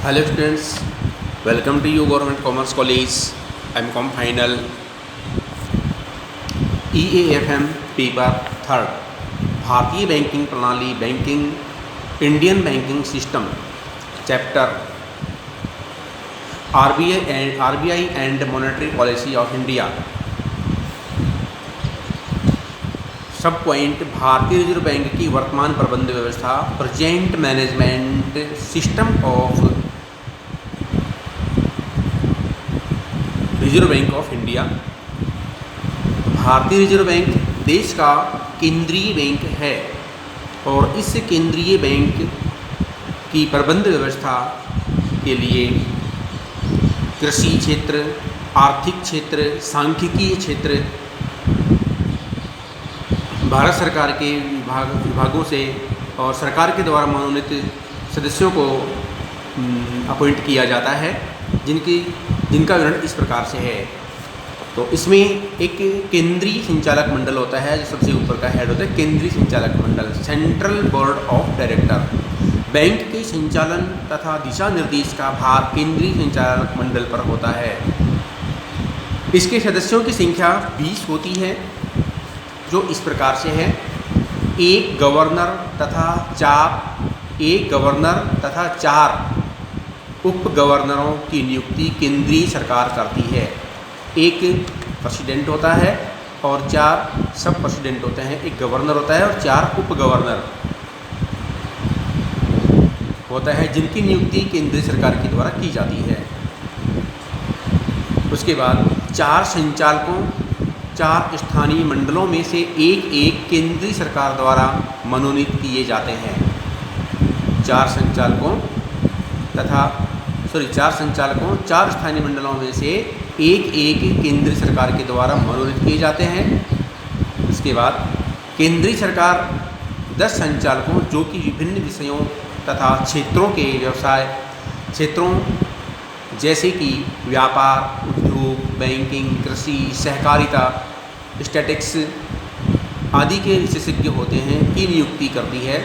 Hello students, welcome to you Government Commerce College. M.Com Final EAFM paper third भारतीय banking प्रणाली banking Indian banking system chapter RBI and monetary policy of India सब point भारतीय reserve bank की वर्तमान प्रबंध व्यवस्था present management system of Reserve Bank of India. भारतीय reserve bank देश का केंद्रीय बैंक है और इस केंद्रीय बैंक की प्रबंध व्यवस्था के लिए कृषि क्षेत्र, आर्थिक क्षेत्र, सांख्यिकीय क्षेत्र, भारत सरकार के विभागों से और सरकार के द्वारा मनोनीत सदस्यों को अपॉइंट किया जाता है, जिनका विवरण इस प्रकार से है। तो इसमें एक केंद्रीय संचालक मंडल होता है, जो सबसे ऊपर का हेड होता है केंद्रीय संचालक मंडल, central board of director. Bank के संचालन तथा दिशा निर्देश का भार केंद्रीय संचालक मंडल पर होता है। इसके सदस्यों की संख्या 20 होती है, जो इस प्रकार से है। एक गवर्नर तथा चार उप गवर्नरों की नियुक्ति केंद्रीय सरकार करती है। एक प्रेसिडेंट होता है और 4 सब प्रेसिडेंट होते हैं। एक गवर्नर होता है और 4 उप गवर्नर होता है, जिनकी नियुक्ति केंद्रीय सरकार के द्वारा की जाती है। उसके बाद 4 संचालकों 4 स्थानीय मंडलों में से एक केंद्रीय सरकार द्वारा मनोनीत किए जाते हैं। 4 संचालकों 4 स्थानीय मंडलों में से एक केंद्रीय सरकार के द्वारा मनोनीत किए जाते हैं। इसके बाद केंद्रीय सरकार 10 संचालकों, जो कि विभिन्न विषयों तथा क्षेत्रों के व्यवसाय क्षेत्रों जैसे कि व्यापार, उद्योग, बैंकिंग, कृषि, सहकारिता, स्टैटिक्स आदि के विशेषज्ञ होते हैं, की नियुक्ति करती है।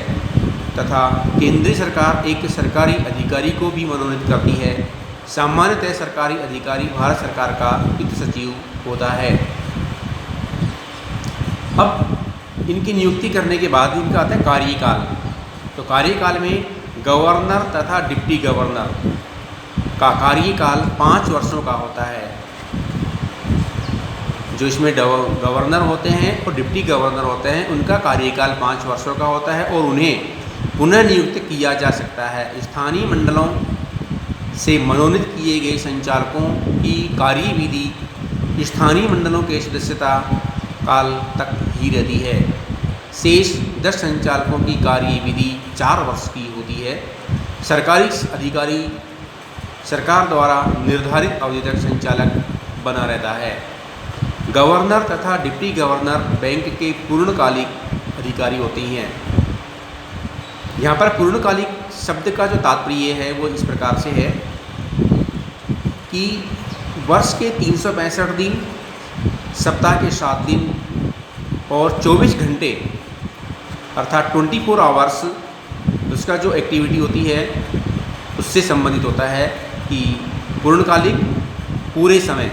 तथा केंद्रीय सरकार एक सरकारी अधिकारी को भी मनोनीत करती है। सामान्यतः सरकारी अधिकारी भारत सरकार का वित्त सचिव होता है। अब इनकी नियुक्ति करने के बाद इनका आता है कार्यकाल। तो कार्यकाल में गवर्नर तथा डिप्टी गवर्नर का कार्यकाल 5 वर्षों का होता है। जो इसमें गवर्नर होते हैं और डिप्टी गवर्नर होते हैं, उनका कार्यकाल 5 वर्षों का होता है और उन्हें पुनः नियुक्त किया जा सकता है। स्थानीय मंडलों से मनोनीत किए गए संचालकों की कार्यविधि स्थानीय मंडलों के सदस्यता काल तक ही रहती है। शेष 10 संचालकों की कार्यविधि 4 वर्ष की होती है। सरकारी अधिकारी सरकार द्वारा निर्धारित अवधि तक संचालक बना रहता है। गवर्नर तथा डिप्टी गवर्नर बैंक के पूर्णकालिक अधिकारी होती हैं। यहाँ पर पूर्णकालिक शब्द का जो तात्पर्य है वो इस प्रकार से है कि वर्ष के 365 दिन, सप्ताह के 7 दिन और 24 घंटे अर्थात 24 आवर्स उसका जो एक्टिविटी होती है उससे संबंधित होता है कि पूर्णकालिक पूरे समय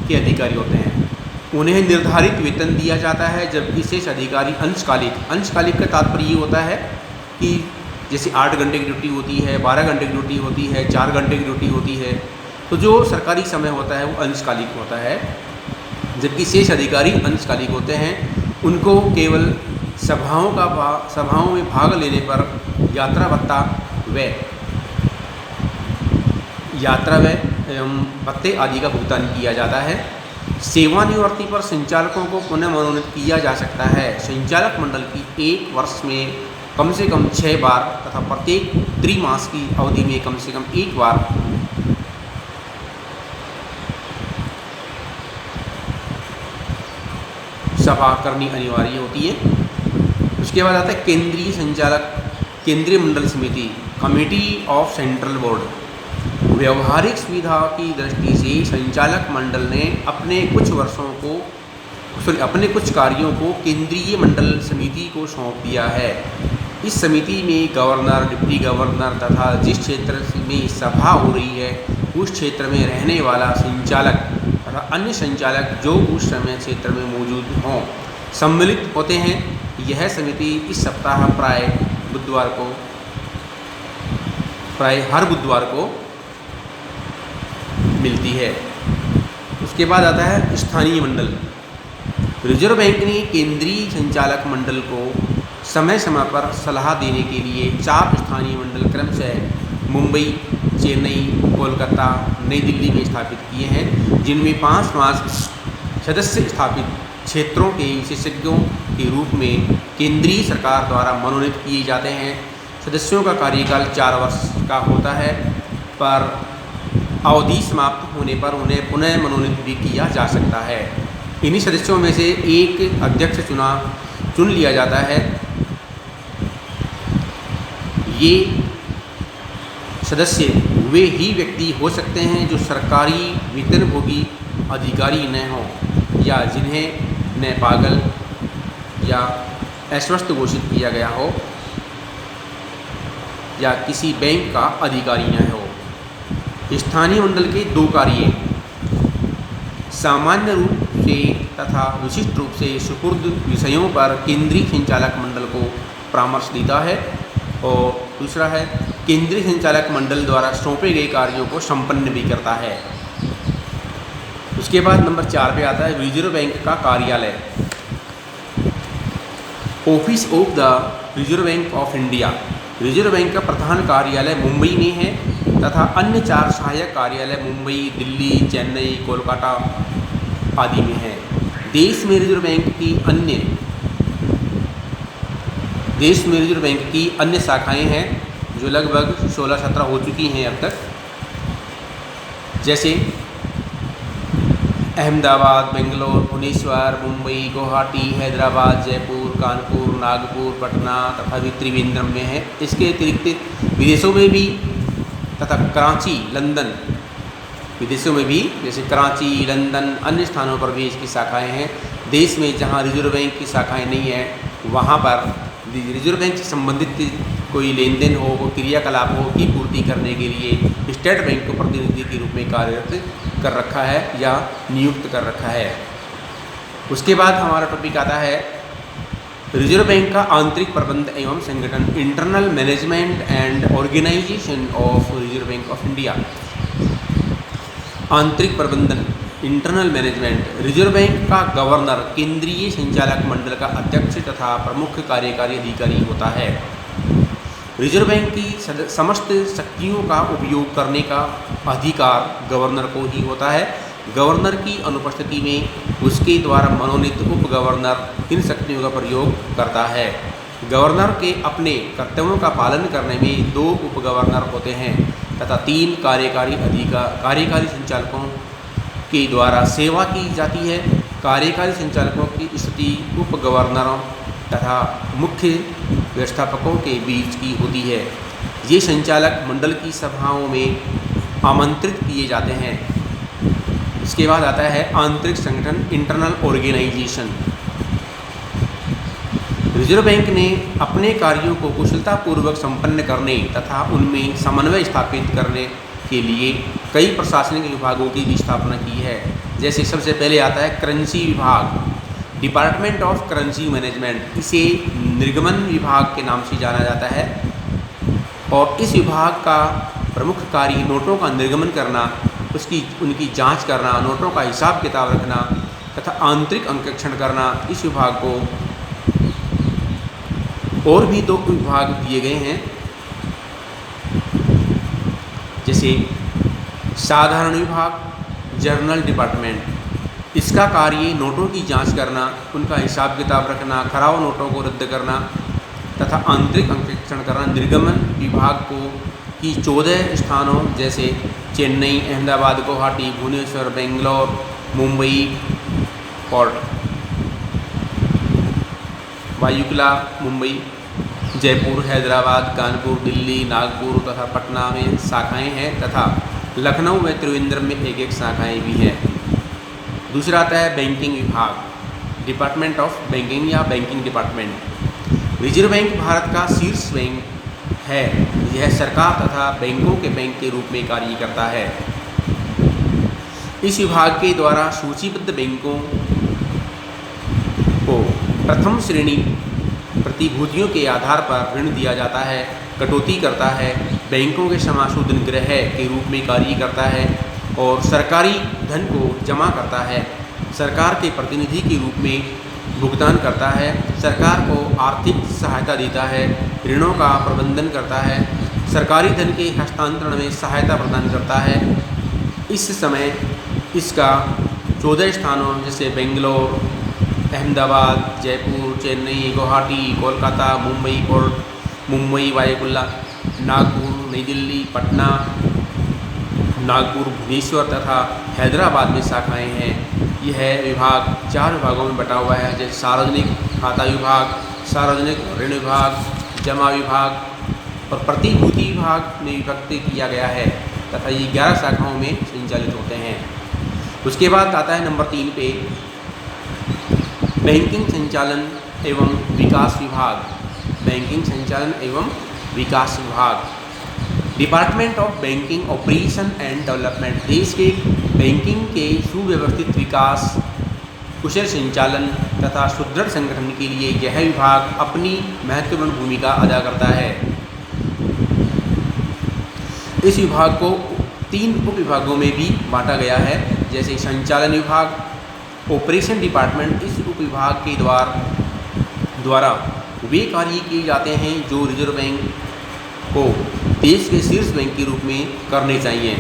के अधिकारी होते हैं। उन्हें निर्धारित वेतन दिया जाता है, जबकि शेष अधिकारी अंशकालिक का तात्पर्य ये होता है कि जैसे 8 घंटे की ड्यूटी होती है, 12 घंटे की ड्यूटी होती है, 4 घंटे की ड्यूटी होती है, तो जो सरकारी समय होता है वो अंशकालिक होता है। जबकि शेष अधिकारी अंशकालिक होते हैं। उनको केवल सभाओं में भाग लेने पर यात्रा व्यय एवं भत्ते आदि का भुगतान किया जाता है। सेवानिवृत्ति पर संचालकों को पुनः मनोनीत किया जा सकता है। संचालक मंडल की 1 वर्ष में कम से कम 6 बार तथा प्रत्येक त्रिमास की अवधि में कम से कम 1 बार सभा करनी अनिवार्य होती है। उसके बाद आता है केंद्रीय मंडल समिति, कमेटी ऑफ सेंट्रल बोर्ड। व्यवहारिक सुविधा की दृष्टि से संचालक मंडल ने अपने कुछ कार्यों को केंद्रीय मंडल समिति को सौंप दिया है। इस समिति में गवर्नर, डिप्टी गवर्नर तथा जिस क्षेत्र में सभा हो रही है उस क्षेत्र में रहने वाला संचालक तथा अन्य संचालक जो उस समय क्षेत्र में मौजूद हों सम्मिलित होते हैं। यह समिति इस सप्ताह प्राय हर बुधवार को मिलती है। उसके बाद आता है स्थानीय मंडल। रिजर्व बैंक ने केंद्रीय संचालक मंडल को समय समय पर सलाह देने के लिए 4 स्थानीय मंडल क्रमशः मुंबई, चेन्नई, कोलकाता, नई दिल्ली में स्थापित किए हैं, जिनमें 5 सदस्य स्थापित क्षेत्रों के विशेषज्ञों के रूप में केंद्रीय सरकार द्वारा मनोनीत किए जाते हैं। सदस्यों का कार्यकाल 4 वर्ष का होता है, पर अवधि समाप्त होने पर उन्हें पुनः मनोनीत भी किया जा सकता है। इन्हीं सदस्यों में से एक अध्यक्ष चुन लिया जाता है। ये सदस्य वे ही व्यक्ति हो सकते हैं जो सरकारी वेतनभोगी अधिकारी न हों या जिन्हें न पागल या अस्वस्थ घोषित किया गया हो या किसी बैंक का अधिकारी न हो। स्थानीय मंडल के 2 कार्य सामान्य रूप से तथा विशिष्ट रूप से सुपुर्द विषयों पर केंद्रीय संचालक मंडल को परामर्श देता है, और दूसरा है केंद्रीय संचालक मंडल द्वारा सौंपे गए कार्यों को संपन्न भी करता है। उसके बाद नंबर 4 पे आता है रिजर्व बैंक का कार्यालय। Office of the reserve Bank of India. Reserve Bank का प्रधान कार्यालय मुंबई में है तथा अन्य 4 सहायक कार्यालय मुंबई, दिल्ली, चेन्नई, कोलकाता आदि में है। देश में रिजर्व बैंक की अन्य शाखाएं हैं जो लगभग 16-17 हो चुकी हैं अब तक, जैसे अहमदाबाद, बेंगलोर, भुवनेश्वर, मुंबई, गुवाहाटी, हैदराबाद, जयपुर, कानपुर, नागपुर, पटना तथा त्रिवेंद्रम में है। इसके अतिरिक्त विदेशों में भी तथा कराची, लंदन, विदेशों में भी जैसे कराची, लंदन, अन्य स्थानों पर भी इसकी शाखाएं हैं। देश में जहां रिजर्व बैंक की शाखाएं नहीं हैं वहां पर रिजर्व बैंक से संबंधित कोई लेन देन हो, वो क्रियाकलाप हो की पूर्ति करने के लिए स्टेट बैंक को प्रतिनिधि के रूप में कार्यरत कर रखा है या नियुक्त कर रखा है। उसके बाद हमारा टॉपिक आता है रिजर्व बैंक का आंतरिक प्रबंध एवं संगठन, internal management and organisation of Reserve Bank of India. आंतरिक प्रबंधन, इंटरनल मैनेजमेंट। रिजर्व बैंक का गवर्नर केंद्रीय संचालक मंडल का अध्यक्ष तथा प्रमुख कार्यकारी अधिकारी होता है। रिजर्व बैंक की समस्त शक्तियों का उपयोग करने का अधिकार गवर्नर को ही होता है। गवर्नर की अनुपस्थिति में उसके द्वारा मनोनीत उप गवर्नर इन शक्तियों का प्रयोग करता है। गवर्नर के अपने कर्तव्यों का पालन करने में 2 उप गवर्नर होते हैं तथा 3 कार्यकारी संचालकों के द्वारा सेवा की जाती है। कार्यकारी संचालकों की स्थिति उप गवर्नरों तथा मुख्य व्यवस्थापकों के बीच की होती है। ये संचालक मंडल की सभाओं में आमंत्रित किए जाते हैं। इसके बाद आता है आंतरिक संगठन, इंटरनल ऑर्गेनाइजेशन। रिजर्व बैंक ने अपने कार्यों को कुशलतापूर्वक संपन्न करने तथा उनमें समन्वय स्थापित करने के लिए कई प्रशासनिक विभागों की भी स्थापना की है। जैसे सबसे पहले आता है करेंसी विभाग, डिपार्टमेंट ऑफ करेंसी मैनेजमेंट। इसे निर्गमन विभाग के नाम से जाना जाता है और इस विभाग का प्रमुख कार्य नोटों का निर्गमन करना, उनकी जांच करना, नोटों का हिसाब किताब रखना तथा आंतरिक अंकेक्षण करना। इस विभाग को और भी 2 विभाग दिए गए हैं, जैसे साधारण विभाग, जर्नल डिपार्टमेंट। इसका कार्य नोटों की जांच करना, उनका हिसाब किताब रखना, खराब नोटों को रद्द करना तथा आंतरिक अंकेक्षण करना। निर्गमन विभाग को की 14 स्थानों जैसे चेन्नई, अहमदाबाद, गुवाहाटी, भुवनेश्वर, बेंगलोर, मुंबई और वायुकला, मुंबई, जयपुर, हैदराबाद, कानपुर, दिल्ली, नागपुर तथा पटना में शाखाएं हैं तथा लखनऊ व त्रिवेंद्रम में 1-1 शाखाएं भी हैं। दूसरा आता है बैंकिंग विभाग, डिपार्टमेंट ऑफ बैंकिंग या banking department. Reserve bank Bharat का शीर्ष बैंक है। यह सरकार तथा बैंकों के बैंक के रूप में कार्य करता है। इस विभाग के द्वारा सूचीबद्ध बैंकों को प्रथम श्रेणी प्रतिभूतियों के आधार पर ऋण दिया जाता है, कटौती करता है, बैंकों के समाशोधन गृह के रूप में कार्य करता है और सरकारी धन को जमा करता है, सरकार के प्रतिनिधि के रूप में भुगतान करता है, सरकार को आर्थिक सहायता देता है, ऋणों का प्रबंधन करता है, सरकारी धन के हस्तांतरण में सहायता प्रदान करता है। इस समय इसका 14 स्थानों जैसे बेंगलोर, अहमदाबाद, जयपुर, चेन्नई, गुवाहाटी, कोलकाता, मुंबई, वायुगुल्ला, नागपुर, नई दिल्ली, पटना, नागपुर, भुवनेश्वर तथा हैदराबाद में शाखाएं हैं। यह विभाग 4 विभागों में बटा हुआ है, जैसे सार्वजनिक खाता विभाग, सार्वजनिक ऋण विभाग, जमा विभाग और प्रतिभूति विभाग में विभक्त किया गया है तथा ये 11 शाखाओं में संचालित होते हैं। उसके बाद आता है नंबर 3 पे बैंकिंग संचालन एवं विकास विभाग। बैंकिंग संचालन एवं विकास विभाग, department of banking operation and development. देश के बैंकिंग के सुव्यवस्थित विकास, कुशल संचालन तथा सुदृढ़ संगठन के लिए यह विभाग अपनी महत्वपूर्ण भूमिका अदा करता है। इस विभाग को 3 उप विभागों में भी बांटा गया है, जैसे संचालन विभाग, ऑपरेशन डिपार्टमेंट। इस उप विभाग के द्वारा वे कार्य किए जाते हैं जो रिजर्व बैंक को देश के शीर्ष बैंक के रूप में करने चाहिए।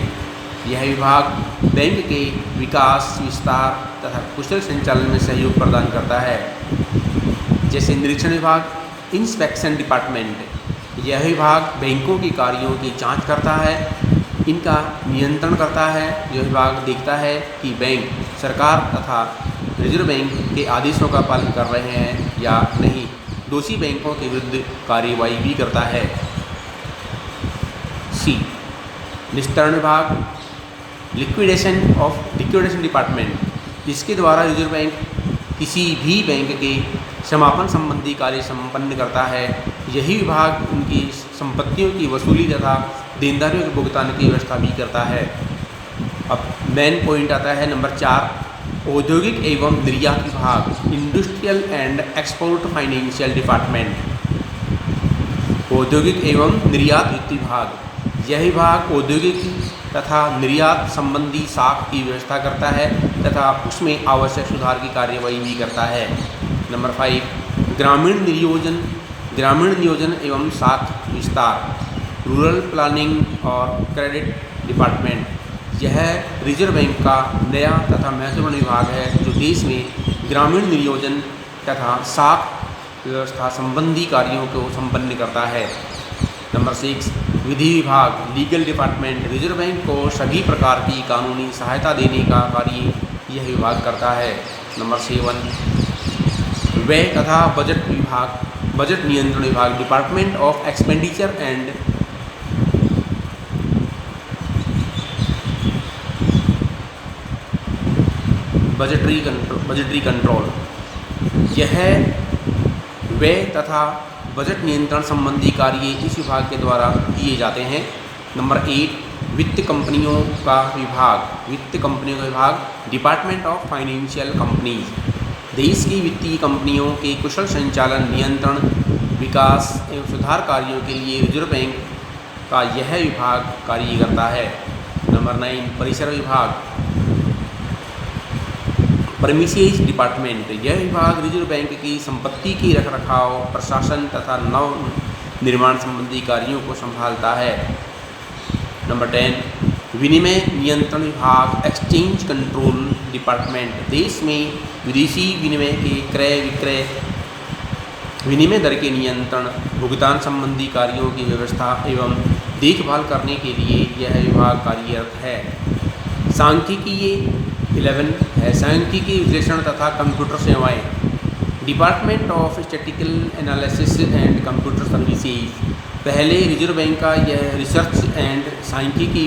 यह विभाग बैंक के विकास, विस्तार तथा कुशल संचालन में सहयोग प्रदान करता है, जैसे निरीक्षण विभाग, इंस्पेक्शन डिपार्टमेंट। यह विभाग बैंकों के कार्यों की जांच करता है, इनका नियंत्रण करता है। यह विभाग देखता है कि बैंक सरकार तथा रिजर्व बैंक के आदेशों का पालन कर रहे हैं या नहीं। दोषी बैंकों के विरुद्ध कार्यवाही भी करता है। सी, निस्तारण विभाग, लिक्विडेशन डिपार्टमेंट। इसके द्वारा रिजर्व बैंक किसी भी बैंक के समापन संबंधी कार्य संपन्न करता है। यही विभाग उनकी संपत्तियों की वसूली तथा देनदारियों के भुगतान की व्यवस्था भी करता है। अब मेन पॉइंट आता है नंबर 4, औद्योगिक एवं निर्यात विभाग, industrial and export financial department. औद्योगिक एवं निर्यात वित्त विभाग, यह विभाग औद्योगिक तथा निर्यात संबंधी साख की व्यवस्था करता है तथा उसमें आवश्यक सुधार की कार्यवाही भी करता है। नंबर 5, ग्रामीण नियोजन एवं साख विस्तार, रूरल प्लानिंग और क्रेडिट डिपार्टमेंट। यह रिजर्व बैंक का नया तथा महत्वपूर्ण विभाग है जो देश में ग्रामीण नियोजन तथा साख व्यवस्था संबंधी कार्यों को संपन्न करता है। नंबर 6, विधि विभाग, लीगल डिपार्टमेंट। रिजर्व बैंक को सभी प्रकार की कानूनी सहायता देने का कार्य यह विभाग करता है। नंबर 7, व्यय तथा बजट विभाग, बजट नियंत्रण विभाग, department of expenditure and budgetary control. यह व्यय तथा बजट नियंत्रण संबंधी कार्य इस विभाग के द्वारा किए जाते हैं। नंबर 8, वित्त कंपनियों का विभाग, डिपार्टमेंट ऑफ फाइनेंशियल कंपनीज। देश की वित्तीय कंपनियों के कुशल संचालन, नियंत्रण, विकास एवं सुधार कार्यों के लिए रिजर्व बैंक का यह विभाग कार्य करता है। नंबर 9, परिसर विभाग, प्रेमिसेस डिपार्टमेंट। यह विभाग रिजर्व बैंक की संपत्ति की रखरखाव, प्रशासन तथा नव निर्माण संबंधी कार्यों को संभालता है। नंबर 10, विनिमय नियंत्रण विभाग, एक्सचेंज कंट्रोल डिपार्टमेंट। देश में विदेशी विनिमय के क्रय विक्रय, विनिमय दर के नियंत्रण, भुगतान संबंधी कार्यों की व्यवस्था एवं देखभाल करने के लिए यह विभाग कार्यरत है। सांख्यिकी 11 है, सांख्यिकी विश्लेषण तथा कंप्यूटर सेवाएं, department of statistical analysis and computer services. पहले रिजर्व बैंक का यह रिसर्च एंड सांख्यिकी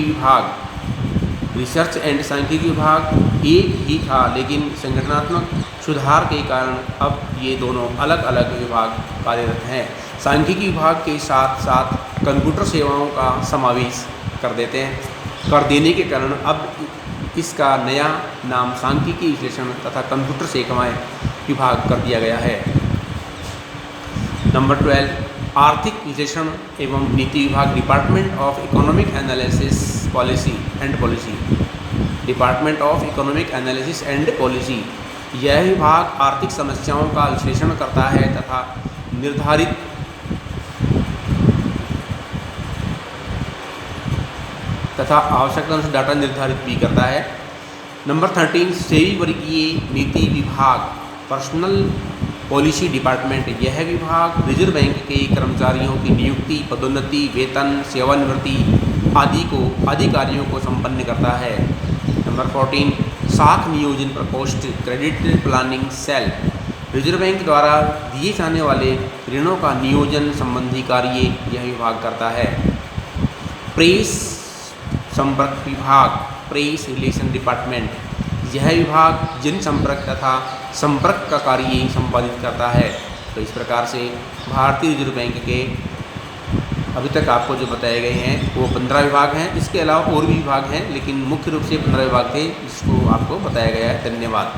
विभाग एक ही था, लेकिन संगठनात्मक सुधार के कारण अब ये दोनों अलग अलग विभाग कार्यरत हैं। सांख्यिकी विभाग के साथ साथ कंप्यूटर सेवाओं का समावेश कर देने के कारण अब इसका नया नाम सांख्यिकी विश्लेषण तथा कंप्यूटर सेवाएं विभाग कर दिया गया है। नंबर 12 आर्थिक विश्लेषण एवं नीति विभाग, department of economic analysis policy and policy, department of economic analysis and policy. यह विभाग आर्थिक समस्याओं का विश्लेषण करता है तथा आवश्यकता अनुसार डाटा निर्धारित भी करता है। नंबर 13 सेवी वर्गीय नीति विभाग, पर्सनल पॉलिसी डिपार्टमेंट। यह विभाग रिजर्व बैंक के कर्मचारियों की नियुक्ति, पदोन्नति, वेतन, सेवानिवृत्ति आदि कार्यों को संपन्न करता है। नंबर 14 साख नियोजन प्रकोष्ठ, credit planning cell. Reserve Bank द्वारा दिए जाने वाले ऋणों का नियोजन संबंधी कार्य यह विभाग करता है। प्रेस संपर्क विभाग, प्रेस रिलेशन डिपार्टमेंट। यह विभाग जनसंपर्क तथा संपर्क का कार्य संपादित करता है। तो इस प्रकार से भारतीय रिजर्व बैंक के अभी तक आपको जो बताए गए हैं वो 15 विभाग हैं। इसके अलावा और भी विभाग हैं, लेकिन मुख्य रूप से 15 विभाग थे जिसको आपको बताया गया है। धन्यवाद।